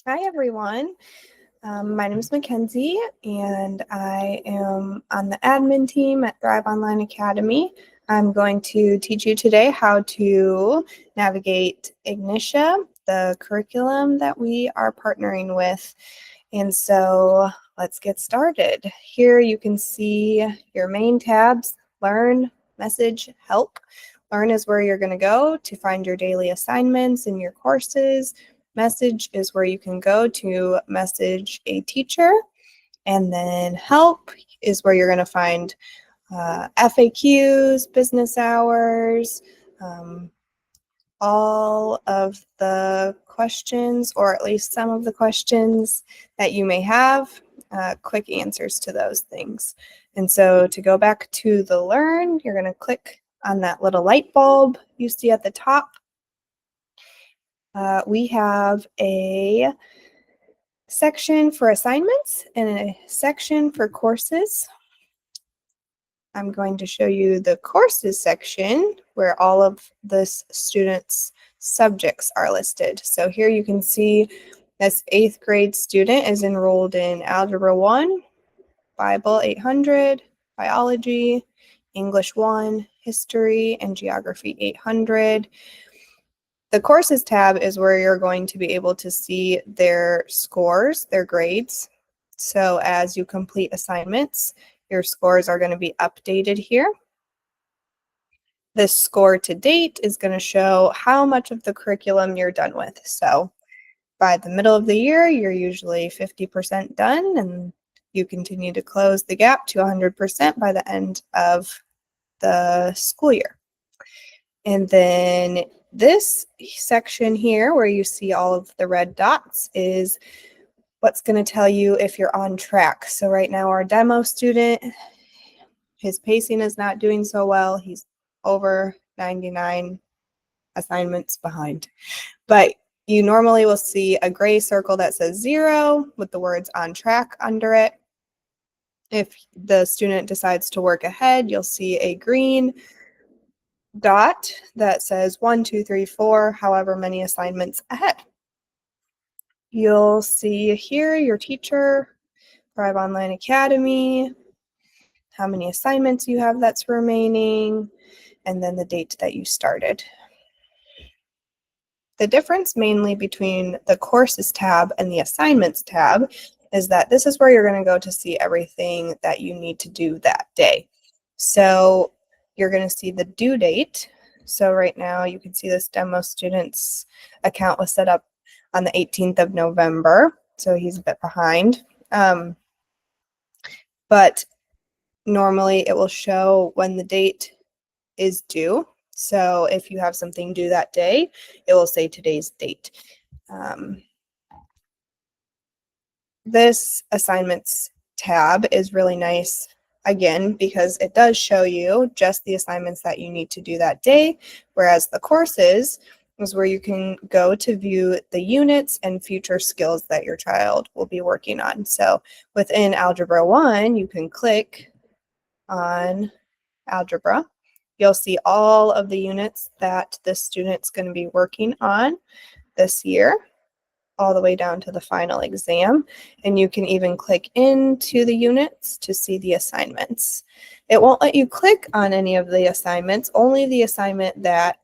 Hi, everyone. My name is Mackenzie, and I am on the admin team at Thrive Online Academy. I'm going to teach you today how to navigate Ignitia, the curriculum that we are partnering with. And so let's get started. Here you can see your main tabs: Learn, Message, Help. Learn is where you're going to go to find your daily assignments and your courses. Message is where you can go to message a teacher. And then Help is where you're going to find FAQs, business hours, all of the questions, or at least some of the questions that you may have, quick answers to those things. And so to go back to the Learn, you're going to click on that little light bulb you see at the top. We have a section for assignments and a section for courses. I'm going to show you the courses section where all of the students' subjects are listed. So here you can see this 8th grade student is enrolled in Algebra 1, Bible 800, Biology, English 1, History, and Geography 800. The courses tab is where you're going to be able to see their scores, their grades. So as you complete assignments, your scores are going to be updated here. This score to date is going to show how much of the curriculum you're done with. So by the middle of the year, you're usually 50% done, and you continue to close the gap to 100% by the end of the school year. And then this section here where you see all of the red dots is what's going to tell you if you're on track. So right now our demo student, his pacing is not doing so well. He's over 99 assignments behind. But you normally will see a gray circle that says 0 with the words on track under it. If the student decides to work ahead, you'll see a green dot that says 1, 2, 3, 4, however many assignments ahead. You'll see here your teacher, Thrive Online Academy, how many assignments you have that's remaining, and then the date that you started. The difference mainly between the courses tab and the assignments tab is that this is where you're going to go to see everything that you need to do that day. So you're going to see the due date. So right now you can see this demo student's account was set up on the 18th of November. So he's a bit behind. But normally it will show when the date is due. So if you have something due that day, it will say today's date. This assignments tab is really nice, again, because it does show you just the assignments that you need to do that day, whereas the courses is where you can go to view the units and future skills that your child will be working on. So within Algebra 1, you can click on Algebra. You'll see all of the units that the student's going to be working on this year, all the way down to the final exam. And you can even click into the units to see the assignments. It won't let you click on any of the assignments, only the assignment that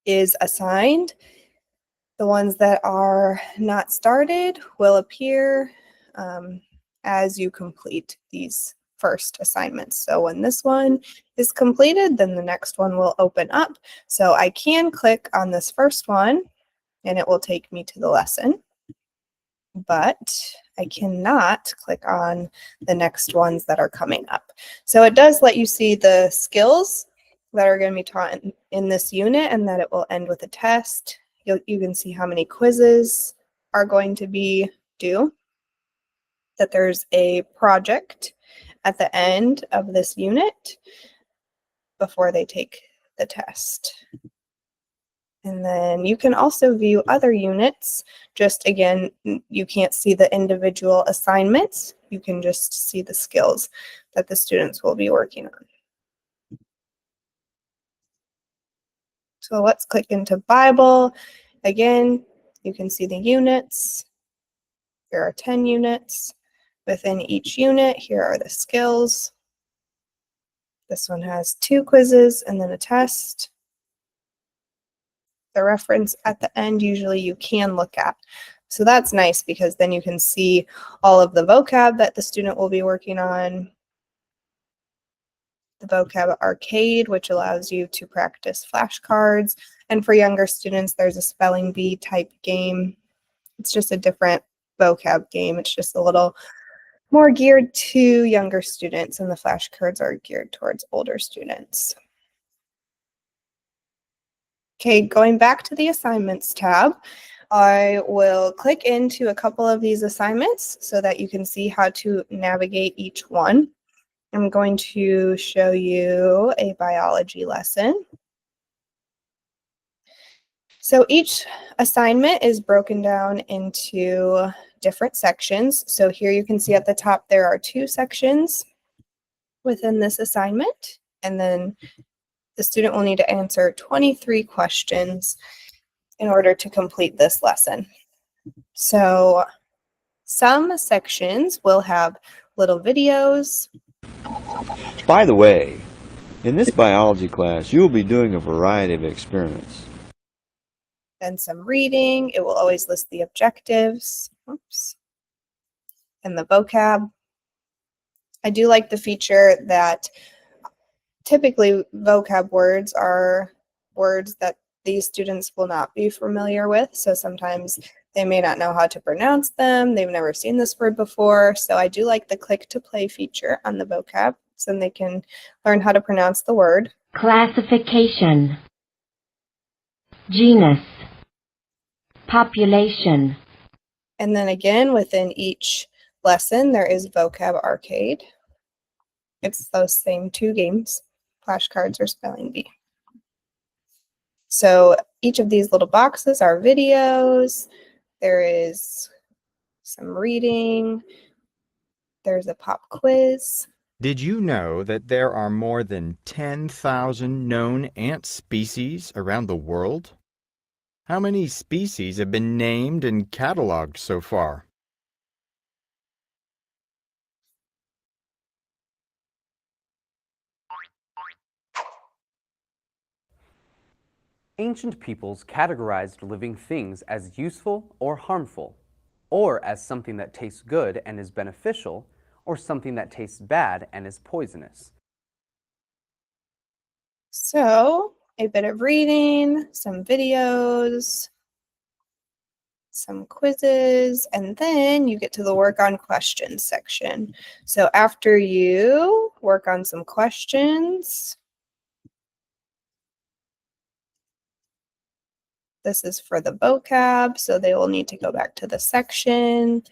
is assigned. The ones that are not started will appear as you complete these first assignments. So when this one is completed, then the next one will open up. So I can click on this first one and it will take me to the lesson, but I cannot click on the next ones that are coming up. So it does let you see the skills that are going to be taught in this unit, and that it will end with a test. You can see how many quizzes are going to be due, that there's a project at the end of this unit before they take the test. And then you can also view other units. Just again, you can't see the individual assignments. You can just see the skills that the students will be working on. So let's click into Bible. Again, You can see the units. Here are 10 units. Within each unit, here are the skills. This one has 2 quizzes and then a test. The reference at the end, usually you can look at. So that's nice because then you can see all of the vocab that the student will be working on. The vocab arcade, which allows you to practice flashcards. And for younger students, there's a spelling bee type game. It's just a different vocab game. It's just a little more geared to younger students, and the flashcards are geared towards older students. Okay, going back to the assignments tab, I will click into a couple of these assignments so that you can see how to navigate each one. I'm going to show you a biology lesson. So each assignment is broken down into different sections. So here you can see at the top there are 2 sections within this assignment, and then the student will need to answer 23 questions in order to complete this lesson. So some sections will have little videos. By the way, in this biology class, you will be doing a variety of experiments. Then some reading. It will always list the objectives. Oops. And the vocab. I do like the feature that typically vocab words are words that these students will not be familiar with. So sometimes they may not know how to pronounce them. They've never seen this word before. So I do like the click to play feature on the vocab, so they can learn how to pronounce the word. Classification. Genus. Population. And then again, within each lesson, there is vocab arcade. It's those same 2 games, flashcards or spelling bee. So each of these little boxes are videos. There is some reading. There's a pop quiz. Did you know that there are more than 10,000 known ant species around the world? How many species have been named and cataloged so far? Ancient peoples categorized living things as useful or harmful, or as something that tastes good and is beneficial, or something that tastes bad and is poisonous. So a bit of reading, some videos, some quizzes, and then you get to the work on questions section. So after you work on some questions, this is for the vocab, so they will need to go back to the section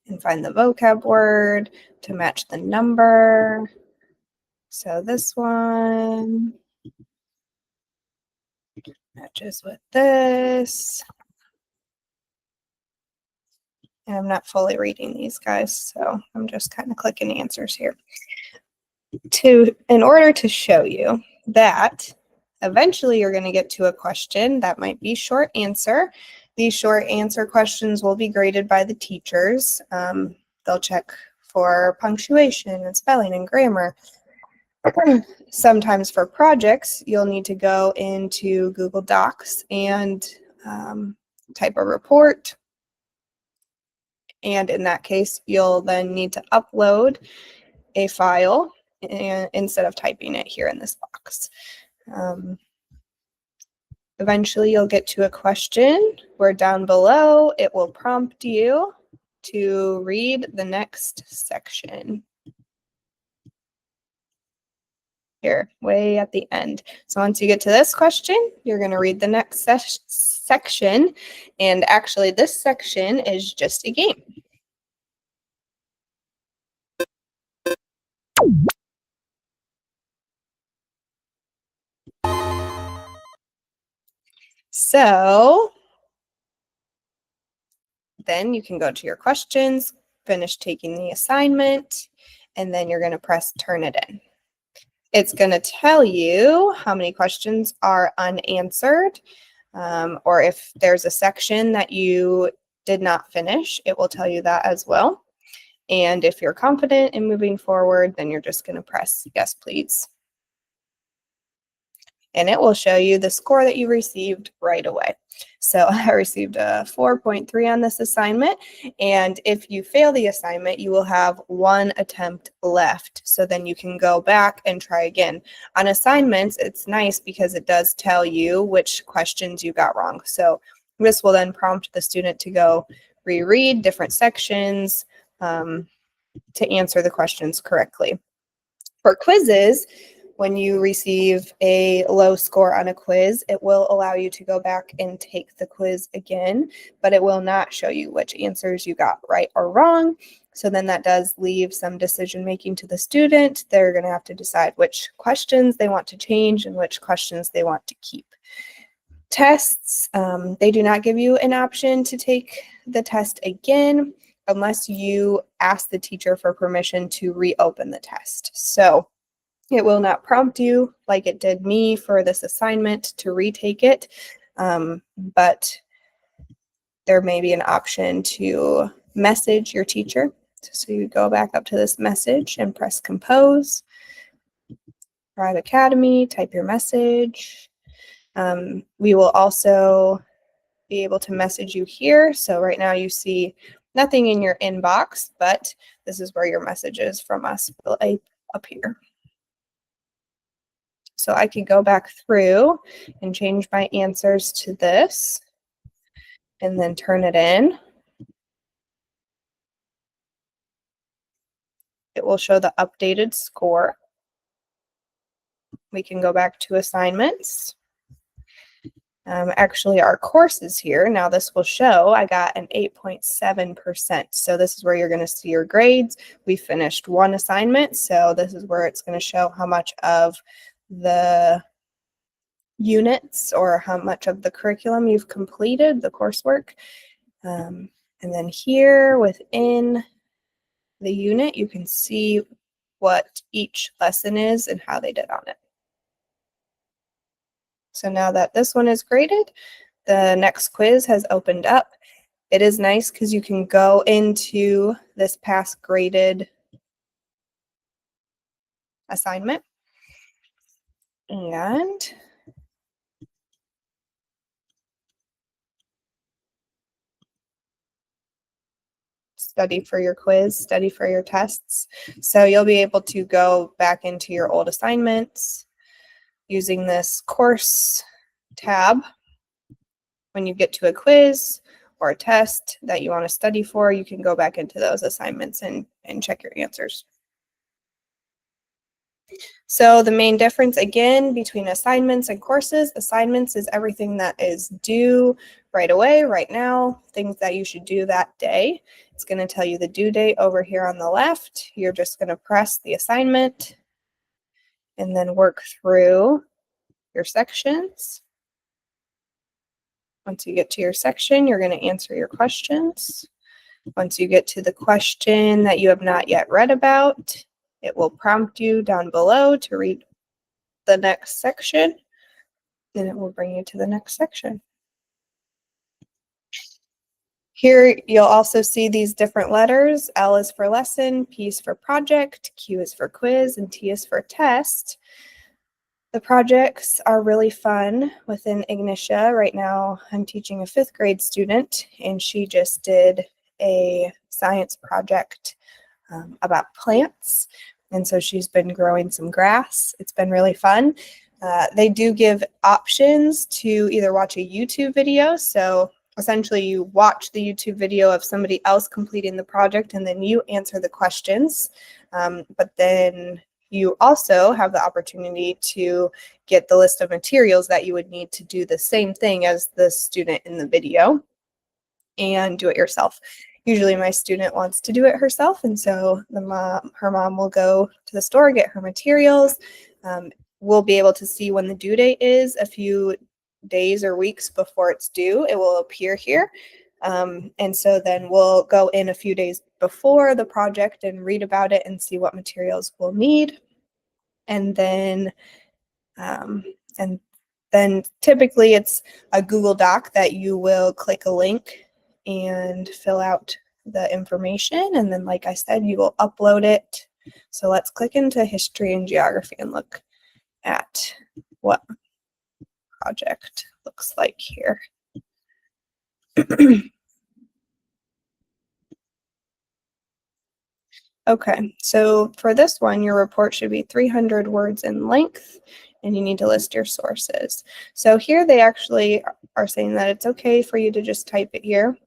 and find the vocab word to match the number. So this one matches with this. And I'm not fully reading these guys, so I'm just kind of clicking answers here. In order to show you that eventually you're going to get to a question that might be short answer. These short answer questions will be graded by the teachers. They'll check for punctuation and spelling and grammar. Sometimes for projects, you'll need to go into Google Docs and type a report. And in that case, you'll then need to upload a file instead of typing it here in this box. Eventually, you'll get to a question where down below, it will prompt you to read the next section. Here, way at the end. So once you get to this question, you're going to read the next section. And actually, this section is just a game. So then you can go to your questions, finish taking the assignment, and then you're going to press turn it in. It's going to tell you how many questions are unanswered. or if there's a section that you did not finish, it will tell you that as well. And if you're confident in moving forward, then you're just going to press yes, please. And it will show you the score that you received right away. So I received a 4.3 on this assignment. And if you fail the assignment, you will have one attempt left. So then you can go back and try again. On assignments, it's nice because it does tell you which questions you got wrong. So this will then prompt the student to go reread different sections to answer the questions correctly. For quizzes, when you receive a low score on a quiz, it will allow you to go back and take the quiz again, but it will not show you which answers you got right or wrong. So then that does leave some decision making to the student. They're going to have to decide which questions they want to change and which questions they want to keep. Tests, they do not give you an option to take the test again unless you ask the teacher for permission to reopen the test. So it will not prompt you like it did me for this assignment to retake it, but there may be an option to message your teacher. So you go back up to this message and press compose, Thrive Academy, type your message. We will also be able to message you here. So right now you see nothing in your inbox, but this is where your messages from us will appear. So I can go back through and change my answers to this and then turn it in. It will show the updated score. We can go back to assignments. Actually, our courses here, now this will show I got an 8.7%. So this is where you're going to see your grades. We finished one assignment, so this is where it's going to show how much of the units or how much of the curriculum you've completed, the coursework. And then here within the unit, you can see what each lesson is and how they did on it. So now that this one is graded, the next quiz has opened up. It is nice because you can go into this past graded assignment and study for your quiz, study for your tests. So you'll be able to go back into your old assignments using this course tab. When you get to a quiz or a test that you want to study for, you can go back into those assignments and check your answers. So the main difference again between assignments and courses, assignments is everything that is due right away, right now, things that you should do that day. It's going to tell you the due date over here on the left. You're just going to press the assignment and then work through your sections. Once you get to your section, you're going to answer your questions. Once you get to the question that you have not yet read about, it will prompt you down below to read the next section, and it will bring you to the next section. Here, you'll also see these different letters. L is for lesson, P is for project, Q is for quiz, and T is for test. The projects are really fun within Ignitia. Right now, I'm teaching a 5th grade student, and she just did a science project about plants. And so she's been growing some grass. It's been really fun. They do give options to either watch a YouTube video. So essentially you watch the YouTube video of somebody else completing the project and then you answer the questions. But then you also have the opportunity to get the list of materials that you would need to do the same thing as the student in the video and do it yourself. Usually my student wants to do it herself, and so her mom will go to the store, get her materials. We'll be able to see when the due date is a few days or weeks before it's due. It will appear here. And so then we'll go in a few days before the project and read about it and see what materials we'll need. And then then typically it's a Google Doc that you will click a link and fill out the information. And then, like I said, you will upload it. So let's click into history and geography and look at what project looks like here. Okay, so for this one, your report should be 300 words in length, and you need to list your sources. So here they actually are saying that it's okay for you to just type it here.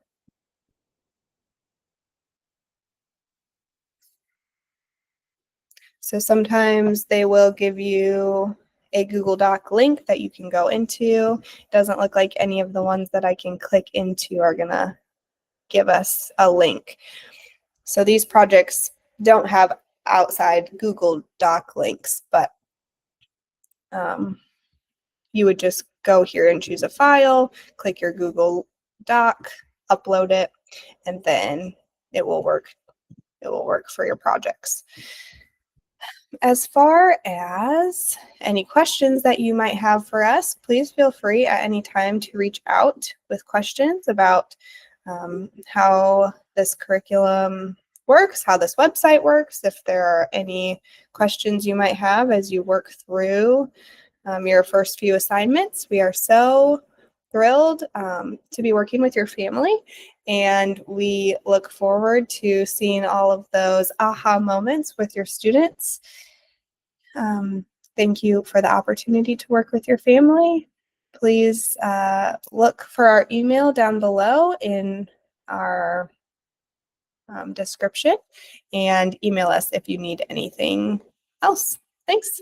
So sometimes they will give you a Google Doc link that you can go into. It doesn't look like any of the ones that I can click into are gonna give us a link. So these projects don't have outside Google Doc links, but you would just go here and choose a file, click your Google Doc, upload it, and then it will work. It will work for your projects. As far as any questions that you might have for us, please feel free at any time to reach out with questions about how this curriculum works, how this website works, if there are any questions you might have as you work through your first few assignments. We are so thrilled to be working with your family, and we look forward to seeing all of those aha moments with your students. Thank you for the opportunity to work with your family. Please look for our email down below in our description and email us if you need anything else. Thanks.